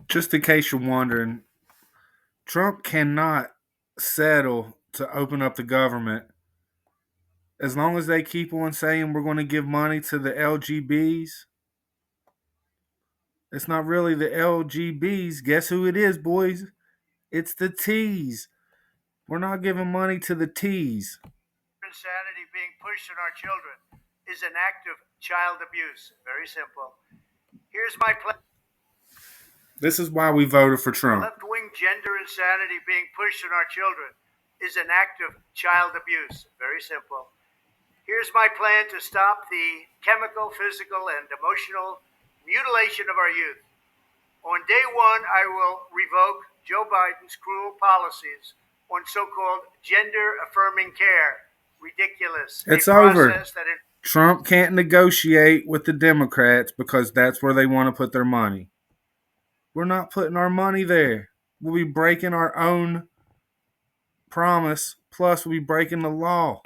Just in case you're wondering, Trump cannot settle to open up the government as long as they keep on saying we're going to give money to the LGBs. It's not really the LGBs. Guess who it is, boys? It's the T's. We're not giving money to the T's. Insanity being pushed on our children is an act of child abuse. Very simple. Here's my plan. This is why we voted for Trump. Left-wing gender insanity being pushed on our children is an act of child abuse. Very simple. Here's my plan to stop the chemical, physical, and emotional mutilation of our youth. On day one, I will revoke Joe Biden's cruel policies on so-called gender-affirming care. Ridiculous. It's over. Trump can't negotiate with the Democrats because that's where they want to put their money. We're not putting our money there. We'll be breaking our own promise, plus we'll be breaking the law.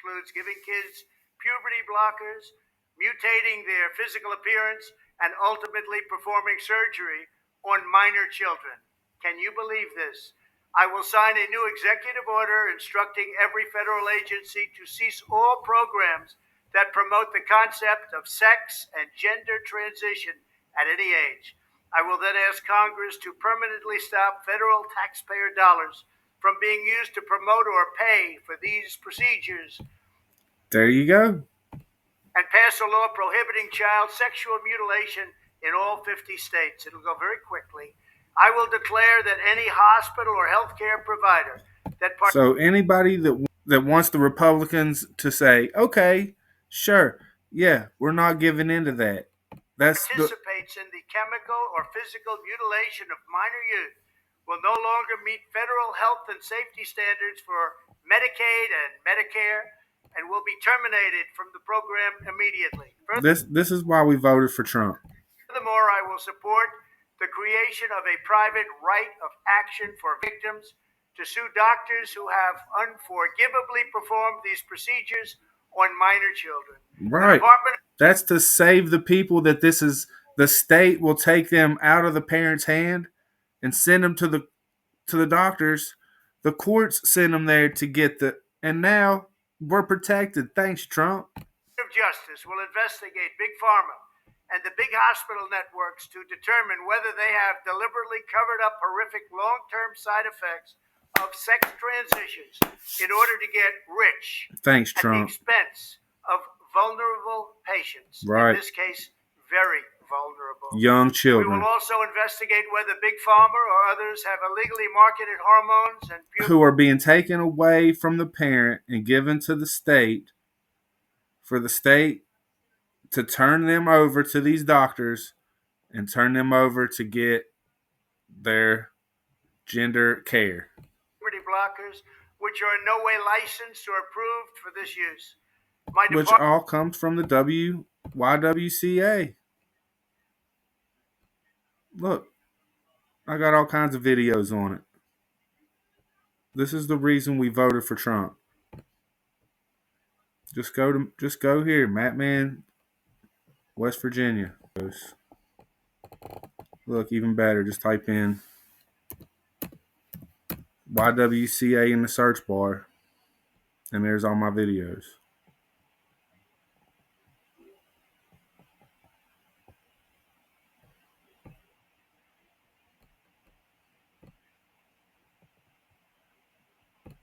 Includes giving kids puberty blockers, mutating their physical appearance, and ultimately performing surgery on minor children. Can you believe this? I will sign a new executive order instructing every federal agency to cease all programs that promote the concept of sex and gender transition at any age. I will then ask Congress to permanently stop federal taxpayer dollars from being used to promote or pay for these procedures. There you go. And pass a law prohibiting child sexual mutilation in all 50 states. It'll go very quickly. I will declare that any hospital or healthcare provider that So anybody that wants the Republicans to say, okay, sure, yeah, we're not giving into that. Participates in the chemical or physical mutilation of minor youth will no longer meet federal health and safety standards for Medicaid and Medicare and will be terminated from the program immediately. This is why we voted for Trump. Furthermore, I will support the creation of a private right of action for victims to sue doctors who have unforgivably performed these procedures on minor children. Right. That's to save the people that this is. The state will take them out of the parent's hand and send them to the doctors. The courts send them there to get and now we're protected. Thanks, Trump. Of Justice will investigate Big Pharma and the big hospital networks to determine whether they have deliberately covered up horrific long-term side effects of sex transitions in order to get rich. Thanks, at Trump. the expense of vulnerable patients. Right. In this case, very vulnerable. Young children. We will also investigate whether Big Pharma or others have illegally marketed hormones and who are being taken away from the parent and given to the state for the state to turn them over to these doctors and turn them over to get their gender care. Blockers, which are in no way licensed or approved for this use. Which all comes from the YWCA. Look, I got all kinds of videos on it. This is the reason we voted for Trump. Just go here, Mattman, West Virginia. Look, even better, just type in YWCA in the search bar, and there's all my videos.